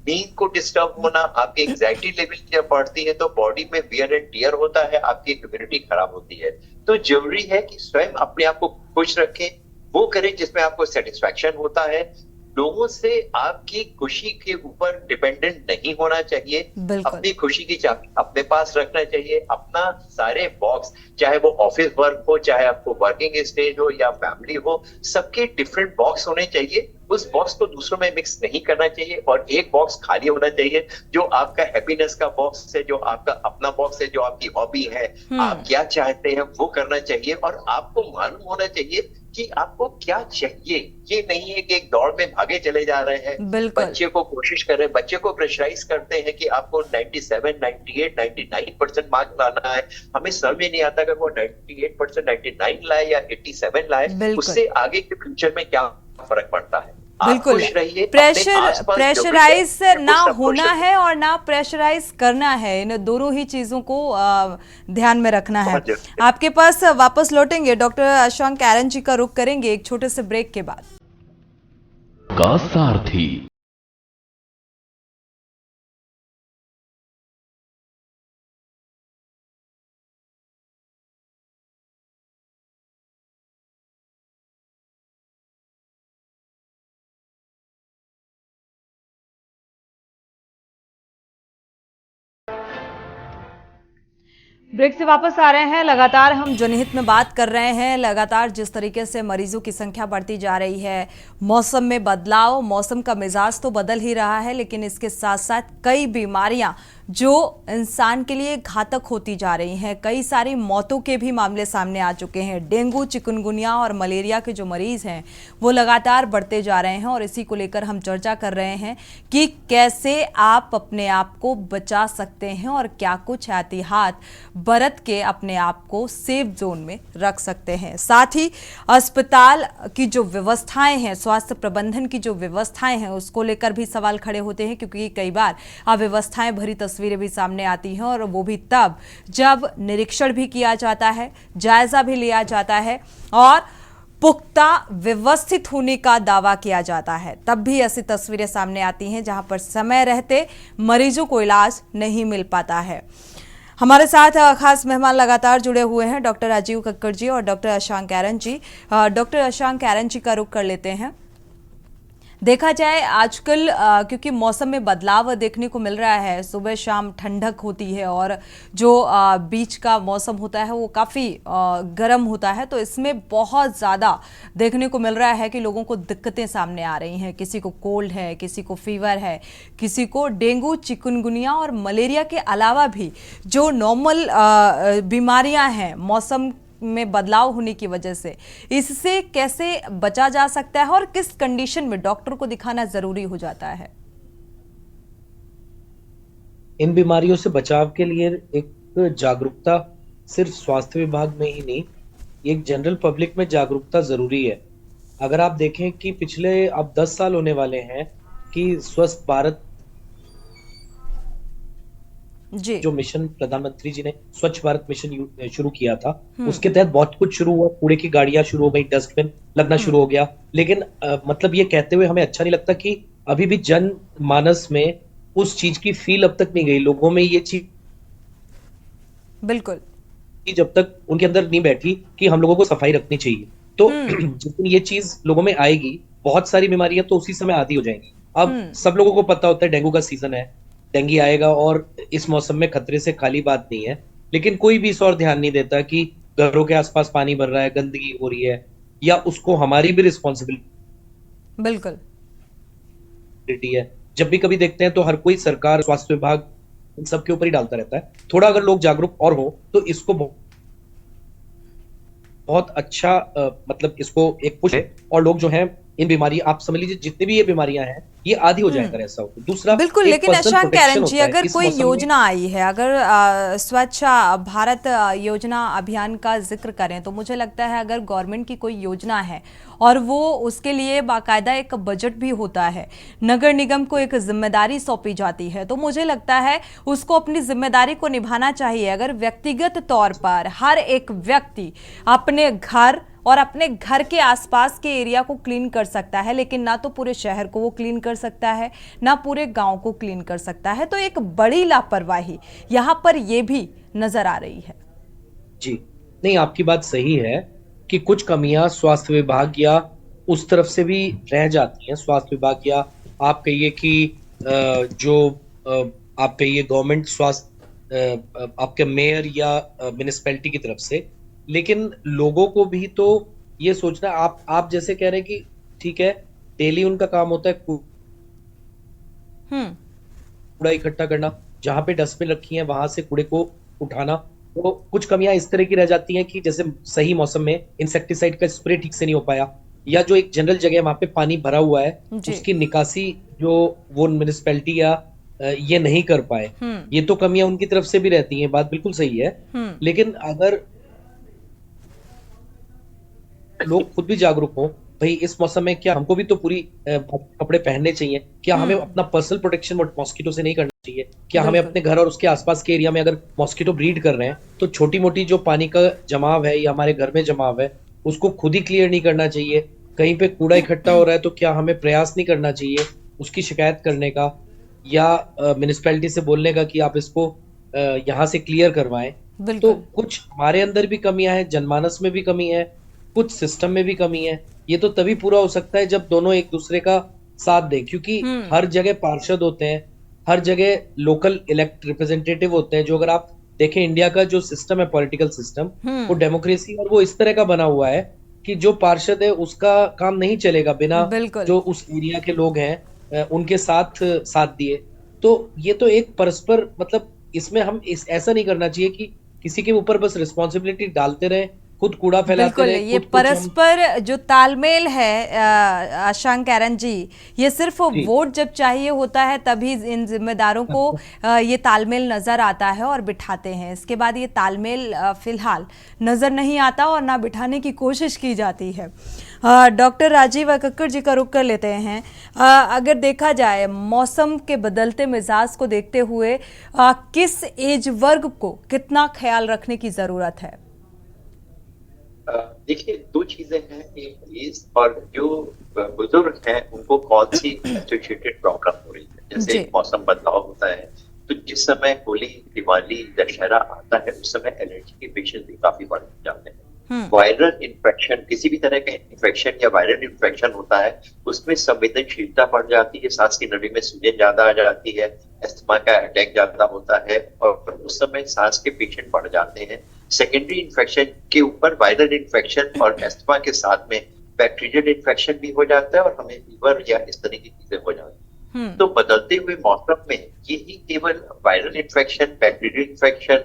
नींद को डिस्टर्ब होना, आपकी एंजाइटी लेवल जब बढ़ती है तो बॉडी में वियर एंड टियर होता है, आपकी इम्यूनिटी खराब होती है। तो जरूरी है कि स्वयं अपने आप को खुश रखें, वो करें जिसमें आपको सेटिस्फैक्शन होता है। लोगों से आपकी खुशी के ऊपर डिपेंडेंट नहीं होना चाहिए। अपनी खुशी की चाबी अपने पास रखना चाहिए। अपना सारे बॉक्स, चाहे वो ऑफिस वर्क हो, चाहे आपको वर्किंग स्टेज हो या फैमिली हो, सबके डिफरेंट बॉक्स होने चाहिए। उस बॉक्स को दूसरों में मिक्स नहीं करना चाहिए और एक बॉक्स खाली होना चाहिए जो आपका हैप्पीनेस का बॉक्स है, जो आपका अपना बॉक्स है, जो आपकी हॉबी है, आप क्या चाहते हैं वो करना चाहिए। और आपको मालूम होना चाहिए कि आपको क्या चाहिए। ये नहीं है कि एक दौड़ में भागे चले जा रहे हैं। बच्चे को कोशिश कर रहे हैं, बच्चे को प्रेशराइज करते हैं कि आपको 97, 98, 99% मार्क्स लाना है। हमें समझ में नहीं आता कि वो 98%, 99 लाए या 87 लाए, उससे आगे के फ्यूचर में क्या फर्क पड़ता है। बिल्कुल, प्रेशराइज ना होना है और ना प्रेशराइज करना है, इन दोनों ही चीजों को ध्यान में रखना है। आपके पास वापस लौटेंगे, डॉक्टर अशांक एरन जी का रुख करेंगे एक छोटे से ब्रेक के बाद। का सारथी ब्रेक से वापस आ रहे हैं। लगातार हम जनहित में बात कर रहे हैं। लगातार जिस तरीके से मरीजों की संख्या बढ़ती जा रही है, मौसम में बदलाव, मौसम का मिजाज तो बदल ही रहा है, लेकिन इसके साथ साथ कई बीमारियां जो इंसान के लिए घातक होती जा रही हैं, कई सारी मौतों के भी मामले सामने आ चुके हैं। डेंगू, चिकनगुनिया और मलेरिया के जो मरीज हैं वो लगातार बढ़ते जा रहे हैं और इसी को लेकर हम चर्चा कर रहे हैं कि कैसे आप अपने आप को बचा सकते हैं और क्या कुछ एहतियात बरत के अपने आप को सेफ जोन में रख सकते हैं। साथ ही अस्पताल की जो व्यवस्थाएं हैं, स्वास्थ्य प्रबंधन की जो व्यवस्थाएं हैं, उसको लेकर भी सवाल खड़े होते हैं, क्योंकि कई बार अव्यवस्थाएं भरी तस्वीरें भी सामने आती हैं और वो भी तब जब निरीक्षण भी किया जाता है, जायजा भी लिया जाता है और पुख्ता व्यवस्थित होने का दावा किया जाता है, तब भी ऐसी तस्वीरें सामने आती हैं जहां पर समय रहते मरीजों को इलाज नहीं मिल पाता है। हमारे साथ खास मेहमान लगातार जुड़े हुए हैं, डॉक्टर राजीव कक्कड़ जी और डॉक्टर अशांक एरन जी। डॉक्टर अशांक एरन जी का रुख कर लेते हैं। देखा जाए आजकल क्योंकि मौसम में बदलाव देखने को मिल रहा है, सुबह शाम ठंडक होती है और जो बीच का मौसम होता है वो काफ़ी गर्म होता है, तो इसमें बहुत ज़्यादा देखने को मिल रहा है कि लोगों को दिक्कतें सामने आ रही हैं। किसी को कोल्ड है, किसी को फीवर है, किसी को डेंगू, चिकनगुनिया और मलेरिया के अलावा भी जो नॉर्मल बीमारियां हैं मौसम में बदलाव होने की वजह से, इससे कैसे बचा जा सकता है और किस कंडीशन में डॉक्टर को दिखाना जरूरी हो जाता है? इन बीमारियों से बचाव के लिए एक जागरूकता सिर्फ स्वास्थ्य विभाग में ही नहीं, एक जनरल पब्लिक में जागरूकता जरूरी है। अगर आप देखें कि पिछले अब 10 साल होने वाले हैं कि स्वस्थ भारत जो मिशन प्रधानमंत्री जी ने स्वच्छ भारत मिशन शुरू किया था, उसके तहत बहुत कुछ शुरू हुआ। कूड़े की गाड़ियां शुरू हो गई, डस्टबिन लगना शुरू हो गया, लेकिन मतलब ये कहते हुए हमें अच्छा नहीं लगता कि अभी भी जन मानस में उस चीज की फील अब तक नहीं गई। लोगों में ये चीज बिल्कुल जब तक उनके अंदर नहीं बैठी कि हम लोगों को सफाई रखनी चाहिए, तो जिस दिन ये चीज लोगों में आएगी, बहुत सारी बीमारियां तो उसी समय आदी हो जाएंगी। अब सब लोगों को पता होता है डेंगू का सीजन है, डेंगू आएगा और इस मौसम में खतरे से खाली बात नहीं है, लेकिन कोई भी इस और ध्यान नहीं देता कि घरों के आसपास पानी भर रहा है, गंदगी हो रही है, या उसको हमारी भी रिस्पॉन्सिबिलिटी बिल्कुल है। जब भी कभी देखते हैं तो हर कोई सरकार, स्वास्थ्य विभाग इन सब के ऊपर ही डालता रहता है। थोड़ा अगर लोग जागरूक और हो तो इसको बहुत अच्छा मतलब इसको एक पुश है और लोग जो हैं इन बीमारी, आप समझ लीजिए जितनी भी ये बीमारियां हैं ये आधी हो जाएगा ऐसा हो। दूसरा बिल्कुल, लेकिन अशांक एरन जी, अगर कोई योजना आई है, अगर स्वच्छ भारत योजना अभियान का जिक्र करें, तो मुझे लगता है अगर गवर्नमेंट की कोई योजना है और वो उसके लिए बाकायदा एक बजट भी होता है, नगर निगम को एक जिम्मेदारी सौंपी जाती है, तो मुझे लगता है उसको अपनी जिम्मेदारी को निभाना चाहिए। अगर व्यक्तिगत तौर पर हर एक व्यक्ति अपने घर और अपने घर के आसपास के एरिया को क्लीन कर सकता है, लेकिन ना तो पूरे शहर को वो क्लीन कर सकता है, ना पूरे गांव को क्लीन कर सकता है। तो एक बड़ी लापरवाही यहाँ पर ये भी नजर आ रही है। जी नहीं, आपकी बात सही है कि कुछ कमियां स्वास्थ्य विभाग या उस तरफ से भी रह जाती हैं। स्वास्थ्य विभाग या आप कहिए कि आप कहिए गवर्नमेंट स्वास्थ्य, आपके मेयर या म्युनिसिपैलिटी की तरफ से। लेकिन लोगों को भी तो ये सोचना, आप जैसे कह रहे हैं कि ठीक है, डेली उनका काम होता है कूड़ा इकट्ठा करना, जहां पे डस्टबिन रखी है वहां से कूड़े को उठाना। तो कुछ कमियां इस तरह की रह जाती हैं कि जैसे सही मौसम में इंसेक्टिसाइड का स्प्रे ठीक से नहीं हो पाया, या जो एक जनरल जगह वहां पे पानी भरा हुआ है उसकी निकासी जो वो म्युनिसिपैलिटी या ये नहीं कर पाए। ये तो कमियां उनकी तरफ से भी रहती हैं, बात बिल्कुल सही है। लेकिन अगर लोग खुद भी जागरूक हो, भाई इस मौसम में क्या हमको भी तो पूरी कपड़े पहनने चाहिए, क्या हमें अपना पर्सनल प्रोटेक्शन मॉस्किटो से नहीं करना चाहिए, क्या हमें अपने घर और उसके आसपास के एरिया में अगर मॉस्किटो ब्रीड कर रहे हैं तो छोटी मोटी जो पानी का जमाव है या हमारे घर में जमाव है उसको खुद ही क्लियर नहीं करना चाहिए। कहीं पे कूड़ा इकट्ठा हो रहा है तो क्या हमें प्रयास नहीं करना चाहिए उसकी शिकायत करने का, या म्युनिसिपैलिटी से बोलने का कि आप इसको यहाँ से क्लियर करवाएं। तो कुछ हमारे अंदर भी कमियां हैं, जनमानस में भी कमी है, कुछ सिस्टम में भी कमी है। ये तो तभी पूरा हो सकता है जब दोनों एक दूसरे का साथ दें, क्योंकि हर जगह पार्षद होते हैं, हर जगह लोकल इलेक्ट रिप्रेजेंटेटिव होते हैं। जो अगर आप देखें इंडिया का जो सिस्टम है, पॉलिटिकल सिस्टम, वो डेमोक्रेसी और वो इस तरह का बना हुआ है कि जो पार्षद है उसका काम नहीं चलेगा बिना जो उस एरिया के लोग हैं उनके साथ दिए। तो ये तो एक परस्पर, मतलब इसमें हम ऐसा नहीं करना चाहिए कि किसी के ऊपर बस रिस्पॉन्सिबिलिटी डालते रहे, खुद कूड़ा फैलाते रहे। ये परस्पर जो तालमेल है शंकरन जी, ये सिर्फ वोट जब चाहिए होता है तभी इन जिम्मेदारों को ये तालमेल नजर आता है और बिठाते हैं। इसके बाद ये तालमेल फिलहाल नजर नहीं आता और ना बिठाने की कोशिश की जाती है। डॉक्टर राजीव कक्कड़ जी का रुख कर लेते हैं। अगर देखा जाए मौसम के बदलते मिजाज को देखते हुए किस एज वर्ग को कितना ख्याल रखने की जरूरत है? देखिए, दो चीजें हैं, एक एज और जो बुजुर्ग हैं उनको कौन सी एसोसिएटेड प्रॉब्लम हो रही है। जैसे मौसम बदलाव होता है तो जिस समय होली, दिवाली, दशहरा आता है उस समय एलर्जी के पेशेंट भी काफी बढ़ जाते हैं। वायरल इन्फेक्शन, किसी भी तरह का इन्फेक्शन या वायरल इन्फेक्शन होता है उसमें संवेदनशीलता बढ़ जाती है, सांस की नली में सूजन ज्यादा आ जाती है, अस्थमा का अटैक ज्यादा होता है और उस समय सांस के पेशेंट बढ़ जाते हैं। सेकेंडरी इन्फेक्शन के ऊपर वायरल इन्फेक्शन और अस्थमा के साथ में बैक्टीरियल इन्फेक्शन भी हो जाता है और हमें फीवर या इस तरह की चीजें हो जाती हैं। तो बदलते हुए मौसम में यही केवल वायरल इन्फेक्शन, बैक्टीरियल इन्फेक्शन,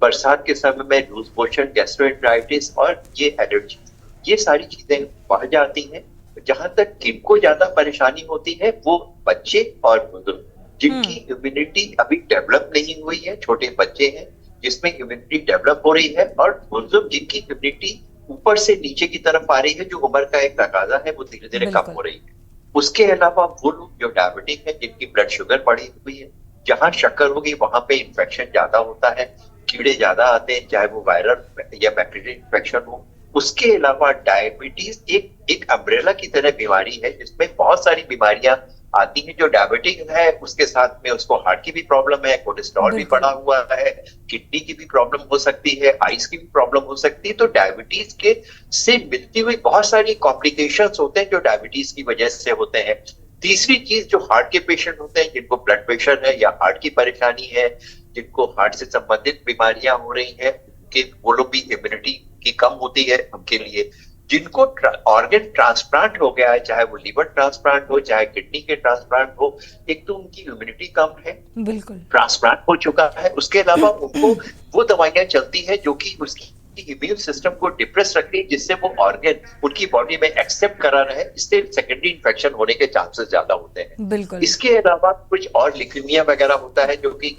बरसात के समय में लूज मोशन, गैस्ट्रोएंटेराइटिस और ये एलर्जी, ये सारी चीजें बढ़ जाती हैं। जहां तक किनको ज्यादा परेशानी होती है वो बच्चे और बुजुर्ग, जिनकी इम्यूनिटी अभी डेवलप नहीं हुई है। छोटे बच्चे हैं जिसमें इम्यूनिटी डेवलप हो रही है और बुजुर्ग जिनकी इम्यूनिटी ऊपर से नीचे की तरफ आ रही है, जो उम्र का एक तकाजा है वो धीरे धीरे कम हो रही है। उसके अलावा वो लोग जो डायबिटिक है, जिनकी ब्लड शुगर बढ़ी हुई है, जहां शक्कर होगी वहां पे इन्फेक्शन ज्यादा होता है, कीड़े ज्यादा आते हैं, चाहे वो वायरल या बैक्टीरियल इन्फेक्शन हो। उसके अलावा डायबिटीज एक अम्ब्रेला की तरह बीमारी है जिसमें बहुत सारी बीमारियां आती है। जो डायबिटिक है उसके साथ में उसको हार्ट की भी प्रॉब्लम है, कोलेस्ट्रॉल भी बढ़ा हुआ है, किडनी की भी प्रॉब्लम हो सकती है, आइस की भी प्रॉब्लम हो सकती है। तो डायबिटीज के से मिलती हुई बहुत सारी कॉम्प्लिकेशंस होते हैं जो डायबिटीज की वजह से होते हैं। तीसरी चीज, जो हार्ट के पेशेंट होते हैं जिनको ब्लड प्रेशर है या हार्ट की परेशानी है, जिनको हार्ट से संबंधित बीमारियां हो रही है, कि वो लोग भी इम्यूनिटी की कम होती है उनके लिए। जिनको ऑर्गन ट्रांसप्लांट हो गया है, चाहे वो लीवर ट्रांसप्लांट हो, चाहे किडनी के ट्रांसप्लांट हो, एक तो उनकी इम्यूनिटी कम है, बिल्कुल ट्रांसप्लांट हो चुका है, उसके अलावा उनको वो दवाइयां चलती है जो कि उसकी इम्यून सिस्टम को डिप्रेस रखती है, जिससे वो ऑर्गन उनकी बॉडी में एक्सेप्ट करा रहे, इससे सेकेंडरी इन्फेक्शन होने के चांसेस ज्यादा होते हैं। बिल्कुल। इसके अलावा कुछ और ल्यूकेमिया वगैरह होता है जो कि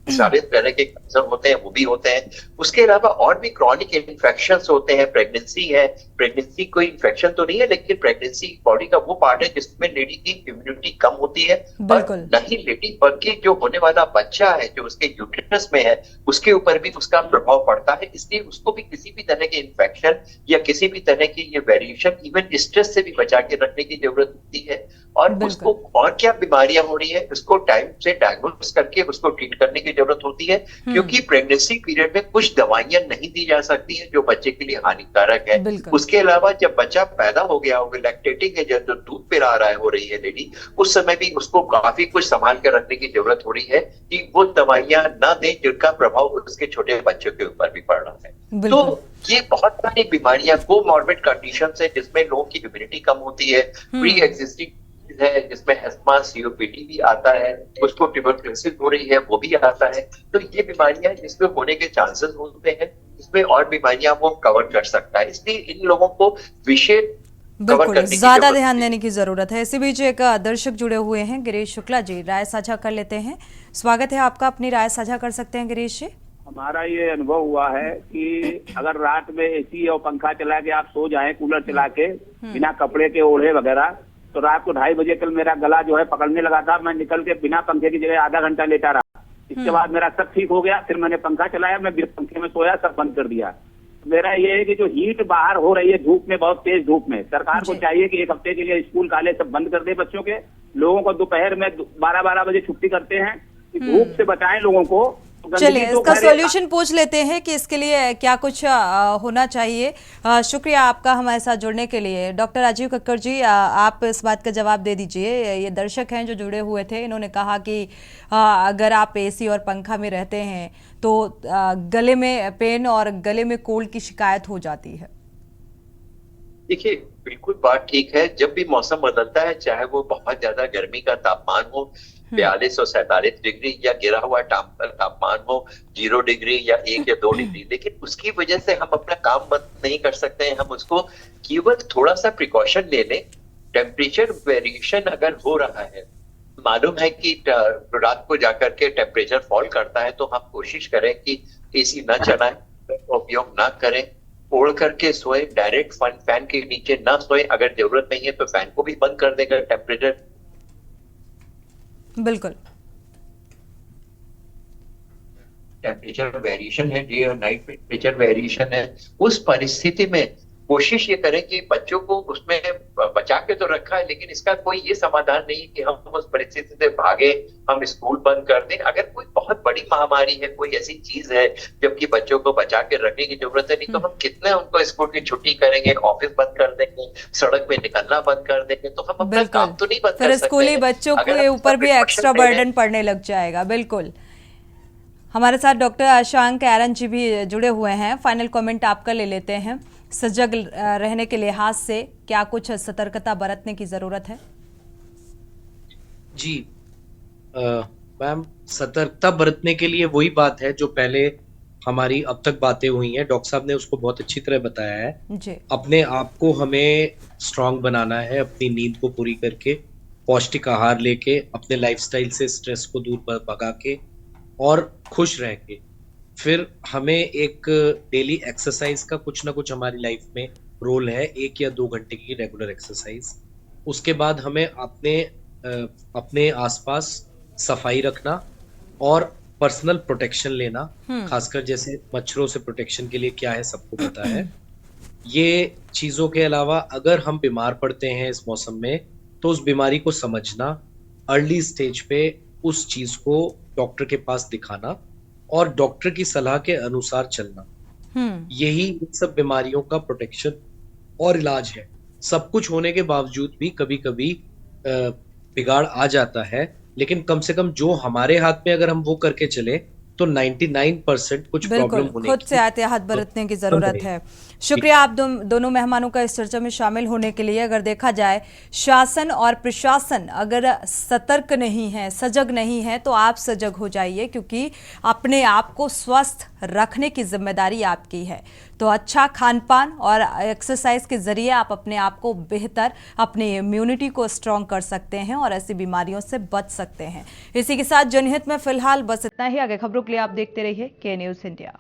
सारे तरह के कैंसर होते हैं, वो भी होते हैं। उसके अलावा और भी क्रॉनिक इन्फेक्शंस होते हैं। प्रेगनेंसी है, प्रेगनेंसी कोई इन्फेक्शन तो नहीं है लेकिन प्रेगनेंसी बॉडी का वो पार्ट है जिसमें लेडी की इम्यूनिटी कम होती है, और नहीं लेडी बल्कि जो होने वाला बच्चा है जो उसके यूट्रस में है उसके ऊपर भी उसका प्रभाव पड़ता है, इसलिए उसको भी किसी भी तरह के इन्फेक्शन या किसी भी तरह की ये वेरिएशन, इवन स्ट्रेस से भी बचा के रखने की जरूरत होती है। और उसको और क्या बीमारियां हो रही है उसको टाइम से डायग्नोस करके उसको ट्रीट करने की जरूरत होती है, क्योंकि प्रेगनेंसी पीरियड में कुछ दवाइयां नहीं दी जा सकती हैं जो बच्चे के लिए हानिकारक है। उसके अलावा जब बच्चा पैदा हो गया हो, लैक्टेटिंग है, जो दूध पिला रहा है हो रही है लेडी, उस समय भी उसको काफी कुछ संभाल कर रखने की जरूरत हो रही है कि वो दवाइयां ना दें जिनका प्रभाव उसके छोटे बच्चों के ऊपर भी पड़ रहा है। तो ये बहुत सारी बीमारियां कोमॉर्बिड कंडीशन है जिसमें लोगों की इम्यूनिटी कम होती है, प्री एग्जिस्टिंग है जिसमें एस्मा, सीओपीडी भी आता है, उसको ट्यूबरकुलोसिस हो रही है वो भी आता है। तो ये बीमारियां जिसमें होने के चांसेस होते हैं, इसमें और बीमारियां वो कवर कर सकता है, इसलिए इन लोगों को विशेष बिल्कुल ज्यादा ध्यान देने की जरूरत है। इसी बीच एक दर्शक जुड़े हुए हैं, गिरीश शुक्ला जी, राय साझा कर लेते हैं। स्वागत है आपका, अपनी राय साझा कर सकते हैं गिरीश जी। हमारा ये अनुभव हुआ है कि अगर रात में एसी और पंखा चला के आप सो जाएं, कूलर चला के बिना कपड़े के ओढ़े वगैरह, तो रात को 2:30 बजे कल मेरा गला जो है पकड़ने लगा था, मैं निकल के बिना पंखे की जगह आधा घंटा लेटा रहा। इसके बाद मेरा सब ठीक हो गया, फिर मैंने पंखा चलाया, मैं बिना पंखे में सोया, सब बंद कर दिया। मेरा ये है कि जो हीट बाहर हो रही है धूप में, बहुत तेज धूप में, सरकार को चाहिए कि 1 हफ्ते के लिए स्कूल कॉलेज सब बंद कर दे बच्चों के। लोगों को दोपहर में 12-12 बजे छुट्टी करते हैं, धूप से बचाएं लोगों को। चलिए इसका सॉल्यूशन पूछ लेते हैं कि इसके लिए क्या कुछ होना चाहिए। शुक्रिया आपका हमारे साथ जुड़ने के लिए। डॉक्टर राजीव कक्कड़ जी, आप इस बात का जवाब दे दीजिए। ये दर्शक हैं जो जुड़े हुए थे, इन्होंने कहा कि अगर आप एसी और पंखा में रहते हैं तो गले में पेन और गले में कोल्ड की शिकायत हो जाती है। देखिए बिल्कुल बात ठीक है, जब भी मौसम बदलता है, चाहे वो बहुत ज्यादा गर्मी का तापमान हो 42 और 47 डिग्री, या गिरा हुआ तापमान हो 0 डिग्री या 1 या 2 डिग्री, लेकिन उसकी वजह से हम अपना काम बंद नहीं कर सकते हैं। हम उसको केवल थोड़ा सा प्रिकॉशन ले लें। टेम्परेचर वेरिएशन अगर हो रहा है, मालूम है कि रात को जाकर के टेम्परेचर फॉल करता है, तो हम कोशिश करें कि एसी ना चलाएं, उपयोग ना करें, ओढ़ करके सोए, डायरेक्ट फैन के नीचे ना सोए। अगर जरूरत नहीं है तो फैन को भी बंद कर देगा टेम्परेचर। बिल्कुल टेम्परेचर वेरिएशन है, डे और नाइट टेम्परेचर वेरिएशन है, उस परिस्थिति में कोशिश ये करें कि बच्चों को उसमें बचा के तो रखा है, लेकिन इसका कोई ये समाधान नहीं कि हम उस परिस्थिति से भागे, हम स्कूल बंद कर दें। अगर कोई बहुत बड़ी महामारी है, कोई ऐसी चीज है जबकि बच्चों को बचा के रखने की जरूरत है, नहीं तो हम कितने उनको स्कूल की छुट्टी करेंगे, ऑफिस बंद कर देंगे, सड़क में निकलना बंद कर देंगे, तो हम अपना काम तो नहीं बंद कर सकते। फिर स्कूली बच्चों के ऊपर भी एक्स्ट्रा बर्डन पड़ने लग जाएगा। बिल्कुल, हमारे साथ डॉक्टर अशांक एरन जी भी जुड़े हुए हैं। फाइनल कमेंट आपका ले लेते हैं। सजग रहने के लिहाज से क्या कुछ सतर्कता बरतने की जरूरत है? जी मैम, सतर्कता बरतने के लिए वही बात है जो पहले हमारी अब तक बातें हुई हैं, डॉक्टर साहब ने उसको बहुत अच्छी तरह बताया है जी। अपने आप को हमें स्ट्रांग बनाना है, अपनी नींद को पूरी करके, पौष्टिक आहार लेके, अपने लाइफस्टाइल से स्ट्रेस को दूर भगा के और खुश रह के, फिर हमें एक डेली एक्सरसाइज का कुछ ना कुछ हमारी लाइफ में रोल है, 1 या 2 घंटे की रेगुलर एक्सरसाइज। उसके बाद हमें अपने आसपास सफाई रखना और पर्सनल प्रोटेक्शन लेना, खासकर जैसे मच्छरों से प्रोटेक्शन के लिए क्या है सबको पता है। ये चीजों के अलावा अगर हम बीमार पड़ते हैं इस मौसम में, तो उस बीमारी को समझना, अर्ली स्टेज पे उस चीज को डॉक्टर के पास दिखाना और डॉक्टर की सलाह के अनुसार चलना, यही इन सब बीमारियों का प्रोटेक्शन और इलाज है। सब कुछ होने के बावजूद भी कभी कभी बिगाड़ आ जाता है, लेकिन कम से कम जो हमारे हाथ में अगर हम वो करके चले तो 99% कुछ प्रॉब्लम होने खुद से एहतियात बरतने की जरूरत है। शुक्रिया आप दोनों मेहमानों का इस चर्चा में शामिल होने के लिए। अगर देखा जाए, शासन और प्रशासन अगर सतर्क नहीं है, सजग नहीं है, तो आप सजग हो जाइए, क्योंकि अपने आप को स्वस्थ रखने की जिम्मेदारी आपकी है। तो अच्छा खान पान और एक्सरसाइज के जरिए आप अपने आप को बेहतर, अपनी इम्यूनिटी को स्ट्रॉन्ग कर सकते हैं और ऐसी बीमारियों से बच सकते हैं। इसी के साथ जनहित में फिलहाल बस इतना ही। आगे खबरों के लिए आप देखते रहिए के न्यूज़ इंडिया।